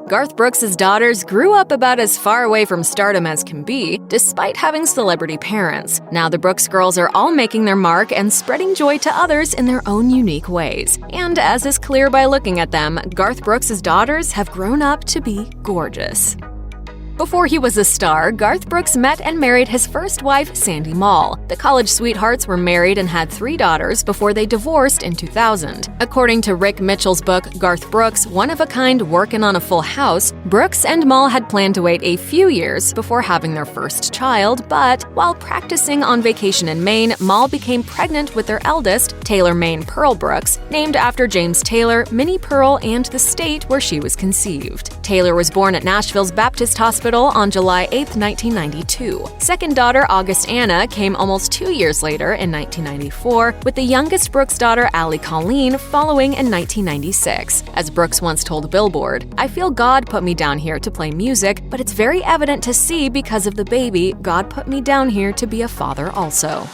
Garth Brooks' daughters grew up about as far away from stardom as can be, despite having celebrity parents. Now the Brooks girls are all making their mark and spreading joy to others in their own unique ways. And as is clear by looking at them, Garth Brooks' daughters have grown up to be gorgeous. Before he was a star, Garth Brooks met and married his first wife, Sandy Mahl. The college sweethearts were married and had 3 daughters before they divorced in 2000. According to Rick Mitchell's book, Garth Brooks, One of a Kind, Workin on a Full House, Brooks and Mahl had planned to wait a few years before having their first child, but while practicing on vacation in Maine, Mahl became pregnant with their eldest, Taylor Mayne Pearl Brooks, named after James Taylor, Mayne Pearl, and the state where she was conceived. Taylor was born at Nashville's Baptist Hospital on July 8, 1992. Second daughter, August Anna, came almost 2 years later in 1994, with the youngest Brooks daughter, Allie Colleen, following in 1996. As Brooks once told Billboard, "I feel God put me down here to play music, but it's very evident to see because of the baby, God put me down here to be a father also."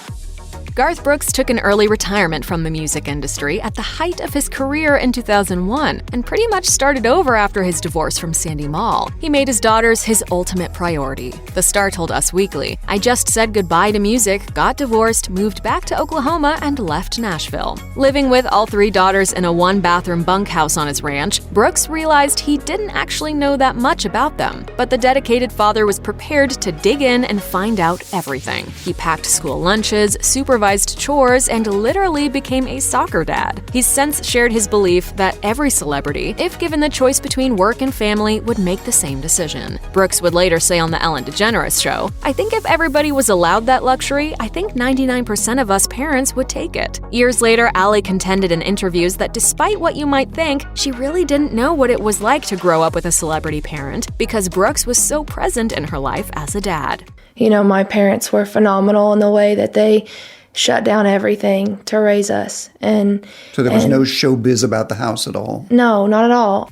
Garth Brooks took an early retirement from the music industry at the height of his career in 2001 and pretty much started over after his divorce from Sandy Mahl. He made his daughters his ultimate priority. The star told Us Weekly, "I just said goodbye to music, got divorced, moved back to Oklahoma, and left Nashville." Living with all 3 daughters in a 1-bathroom bunkhouse on his ranch, Brooks realized he didn't actually know that much about them, but the dedicated father was prepared to dig in and find out everything. He packed school lunches, supervised chores, and literally became a soccer dad. He's since shared his belief that every celebrity, if given the choice between work and family, would make the same decision. Brooks would later say on The Ellen DeGeneres Show, "I think if everybody was allowed that luxury, I think 99% of us parents would take it." Years later, Allie contended in interviews that despite what you might think, she really didn't know what it was like to grow up with a celebrity parent because Brooks was so present in her life as a dad. You know, my parents were phenomenal in the way that they shut down everything to raise us. So there was no showbiz about the house at all? No, not at all.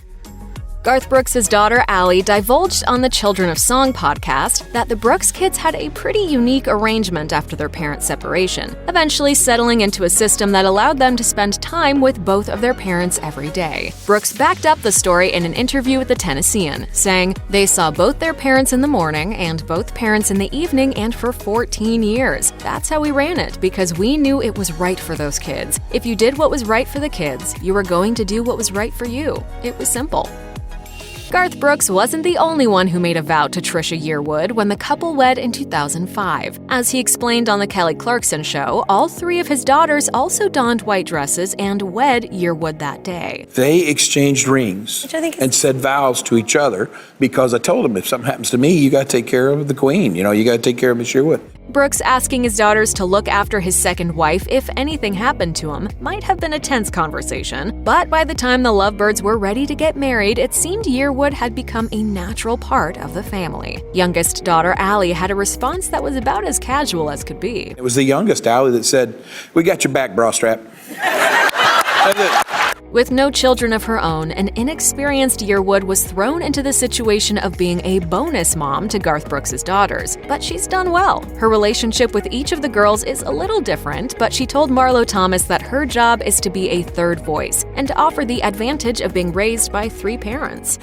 Garth Brooks' daughter, Allie, divulged on the Children of Song podcast that the Brooks kids had a pretty unique arrangement after their parents' separation, eventually settling into a system that allowed them to spend time with both of their parents every day. Brooks backed up the story in an interview with the Tennessean, saying, "They saw both their parents in the morning and both parents in the evening, and for 14 years. That's how we ran it, because we knew it was right for those kids. If you did what was right for the kids, you were going to do what was right for you. It was simple." Garth Brooks wasn't the only one who made a vow to Trisha Yearwood when the couple wed in 2005. As he explained on The Kelly Clarkson Show, all 3 of his daughters also donned white dresses and wed Yearwood that day. They exchanged rings and said vows to each other because I told them if something happens to me, you got to take care of the queen. You got to take care of Miss Yearwood. Brooks asking his daughters to look after his second wife if anything happened to him might have been a tense conversation, but by the time the lovebirds were ready to get married, it seemed Yearwood had become a natural part of the family. Youngest daughter Allie had a response that was about as casual as could be. It was the youngest, Allie, that said, "We got your back, bra strap." That's it. With no children of her own, an inexperienced Yearwood was thrown into the situation of being a bonus mom to Garth Brooks' daughters. But she's done well. Her relationship with each of the girls is a little different, but she told Marlo Thomas that her job is to be a third voice and to offer the advantage of being raised by 3 parents.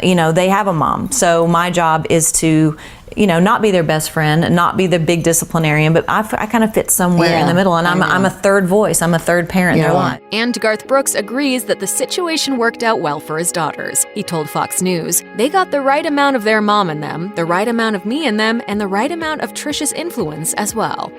They have a mom, so my job is to not be their best friend, not be the big disciplinarian, but I kind of fit somewhere in the middle, and I'm a third voice. I'm a third parent in their life. And Garth Brooks agrees that the situation worked out well for his daughters. He told Fox News, "They got the right amount of their mom in them, the right amount of me in them, and the right amount of Trisha's influence as well."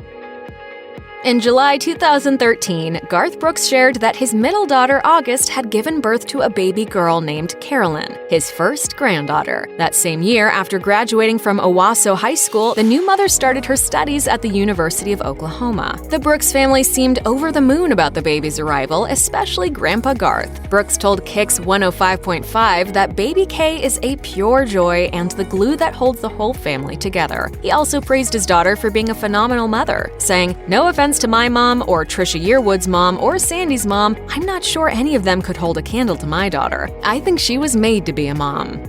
In July 2013, Garth Brooks shared that his middle daughter, August, had given birth to a baby girl named Carolyn, his first granddaughter. That same year, after graduating from Owasso High School, the new mother started her studies at the University of Oklahoma. The Brooks family seemed over the moon about the baby's arrival, especially Grandpa Garth. Brooks told Kix 105.5 that baby K is a pure joy and the glue that holds the whole family together. He also praised his daughter for being a phenomenal mother, saying, "No offense to my mom or Trisha Yearwood's mom or Sandy's mom, I'm not sure any of them could hold a candle to my daughter. I think she was made to be a mom."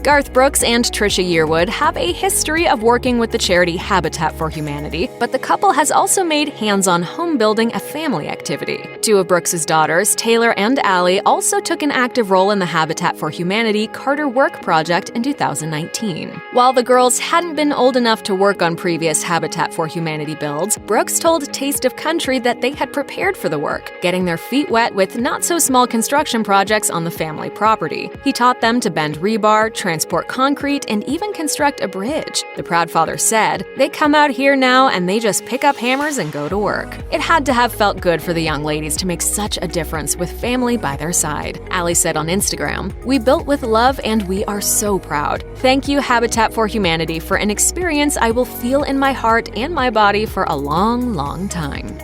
Garth Brooks and Trisha Yearwood have a history of working with the charity Habitat for Humanity, but the couple has also made hands-on home building a family activity. Two of Brooks' daughters, Taylor and Allie, also took an active role in the Habitat for Humanity Carter Work project in 2019. While the girls hadn't been old enough to work on previous Habitat for Humanity builds, Brooks told Taste of Country that they had prepared for the work, getting their feet wet with not-so-small construction projects on the family property. He taught them to bend rebar, transport concrete, and even construct a bridge. The proud father said, "They come out here now and they just pick up hammers and go to work." It had to have felt good for the young ladies to make such a difference with family by their side. Allie said on Instagram, "We built with love and we are so proud. Thank you, Habitat for Humanity, for an experience I will feel in my heart and my body for a long, long time."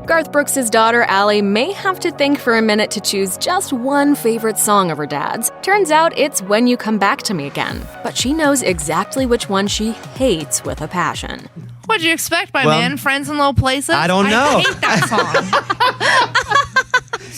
Garth Brooks' daughter, Allie, may have to think for a minute to choose just one favorite song of her dad's. Turns out it's When You Come Back to Me Again, but she knows exactly which one she hates with a passion. What'd you expect, my man? Friends in Low Places? I don't know. I hate that song.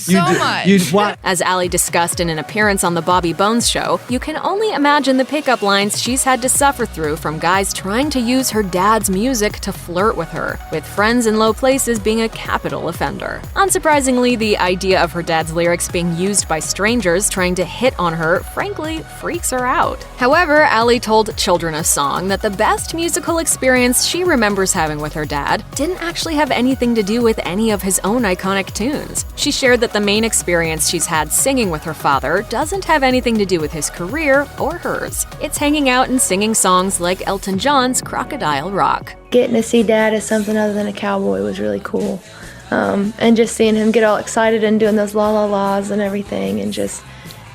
much. As Allie discussed in an appearance on The Bobby Bones Show, you can only imagine the pickup lines she's had to suffer through from guys trying to use her dad's music to flirt with her, with Friends in Low Places being a capital offender. Unsurprisingly, the idea of her dad's lyrics being used by strangers trying to hit on her, frankly, freaks her out. However, Allie told Children of Song that the best musical experience she remembers having with her dad didn't actually have anything to do with any of his own iconic tunes. She shared that the main experience she's had singing with her father doesn't have anything to do with his career or hers. It's hanging out and singing songs like Elton John's Crocodile Rock. Getting to see Dad as something other than a cowboy was really cool. And just seeing him get all excited and doing those la-la-las and everything, and just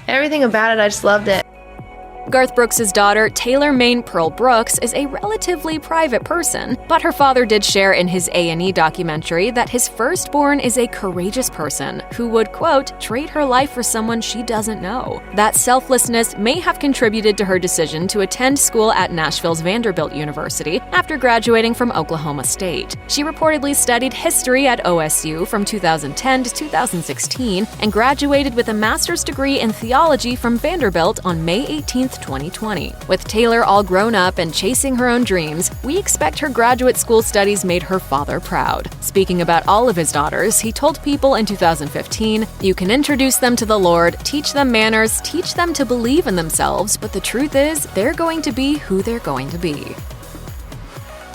everything about it, I just loved it. Garth Brooks' daughter, Taylor Mayne Pearl Brooks, is a relatively private person, but her father did share in his A&E documentary that his firstborn is a courageous person who would, quote, trade her life for someone she doesn't know. That selflessness may have contributed to her decision to attend school at Nashville's Vanderbilt University after graduating from Oklahoma State. She reportedly studied history at OSU from 2010 to 2016 and graduated with a master's degree in theology from Vanderbilt on May 18, 2020. With Taylor all grown up and chasing her own dreams, we expect her graduate school studies made her father proud. Speaking about all of his daughters, he told People in 2015, "You can introduce them to the Lord, teach them manners, teach them to believe in themselves, but the truth is, they're going to be who they're going to be."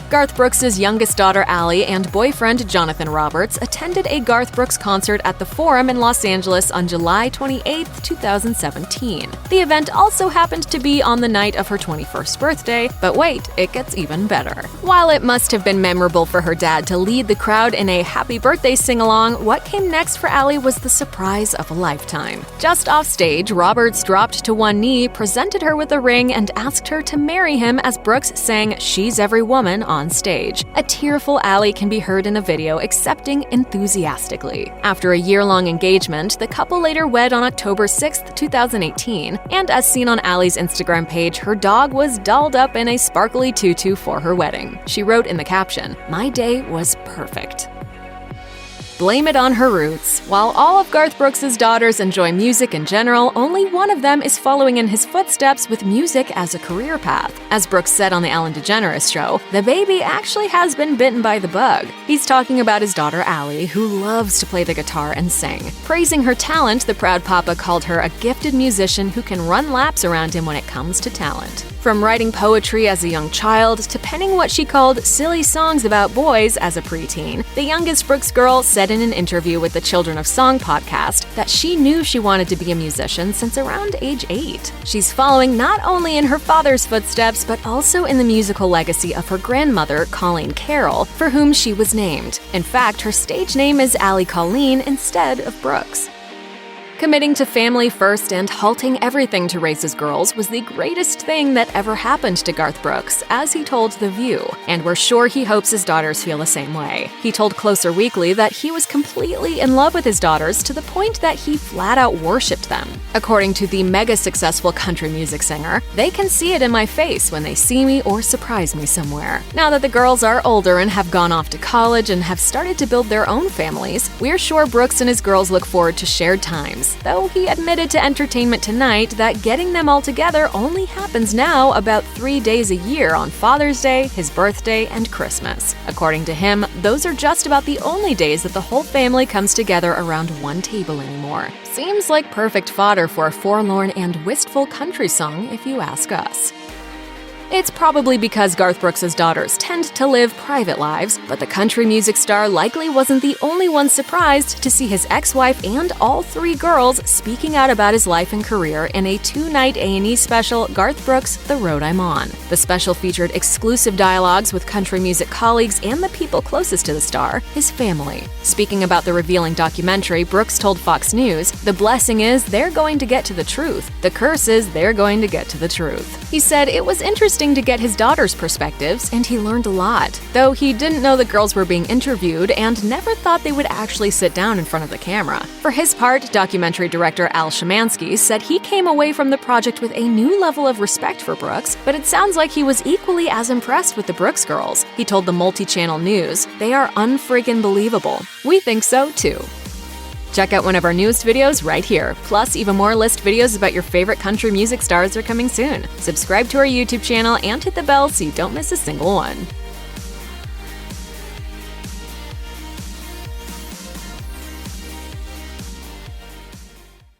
Garth Brooks' youngest daughter, Allie, and boyfriend, Jonathan Roberts, attended a Garth Brooks concert at the Forum in Los Angeles on July 28, 2017. The event also happened to be on the night of her 21st birthday, but wait, it gets even better. While it must have been memorable for her dad to lead the crowd in a happy birthday sing-along, what came next for Allie was the surprise of a lifetime. Just off stage, Roberts dropped to one knee, presented her with a ring, and asked her to marry him as Brooks sang She's Every Woman on stage. A tearful Allie can be heard in a video accepting enthusiastically. After a year-long engagement, the couple later wed on October 6, 2018, and as seen on Allie's Instagram page, her dog was dolled up in a sparkly tutu for her wedding. She wrote in the caption, "My day was perfect." Blame it on her roots. While all of Garth Brooks' daughters enjoy music in general, only one of them is following in his footsteps with music as a career path. As Brooks said on The Ellen DeGeneres Show, the baby actually has been bitten by the bug. He's talking about his daughter Allie, who loves to play the guitar and sing. Praising her talent, the proud papa called her a gifted musician who can run laps around him when it comes to talent. From writing poetry as a young child to penning what she called silly songs about boys as a preteen, the youngest Brooks girl said in an interview with the Children of Song podcast that she knew she wanted to be a musician since around age 8. She's following not only in her father's footsteps, but also in the musical legacy of her grandmother, Colleen Carroll, for whom she was named. In fact, her stage name is Allie Colleen instead of Brooks. Committing to family first and halting everything to raise his girls was the greatest thing that ever happened to Garth Brooks, as he told The View, and we're sure he hopes his daughters feel the same way. He told Closer Weekly that he was completely in love with his daughters to the point that he flat out worshipped them. According to the mega successful country music singer, "They can see it in my face when they see me or surprise me somewhere." Now that the girls are older and have gone off to college and have started to build their own families, we're sure Brooks and his girls look forward to shared times, lives, though he admitted to Entertainment Tonight that getting them all together only happens now about 3 days a year on Father's Day, his birthday, and Christmas. According to him, those are just about the only days that the whole family comes together around one table anymore. Seems like perfect fodder for a forlorn and wistful country song, if you ask us. It's probably because Garth Brooks' daughters tend to live private lives, but the country music star likely wasn't the only one surprised to see his ex-wife and all 3 girls speaking out about his life and career in a 2-night A&E special, Garth Brooks, The Road I'm On. The special featured exclusive dialogues with country music colleagues and the people closest to the star, his family. Speaking about the revealing documentary, Brooks told Fox News, "The blessing is they're going to get to the truth. The curse is they're going to get to the truth." He said it was interesting to get his daughter's perspectives, and he learned a lot, though he didn't know the girls were being interviewed and never thought they would actually sit down in front of the camera. For his part, documentary director Al Szymanski said he came away from the project with a new level of respect for Brooks, but it sounds like he was equally as impressed with the Brooks girls. He told the multi-channel news, "They are unfreaking believable. We think so too." Check out one of our newest videos right here. Plus, even more list videos about your favorite country music stars are coming soon. Subscribe to our YouTube channel and hit the bell so you don't miss a single one.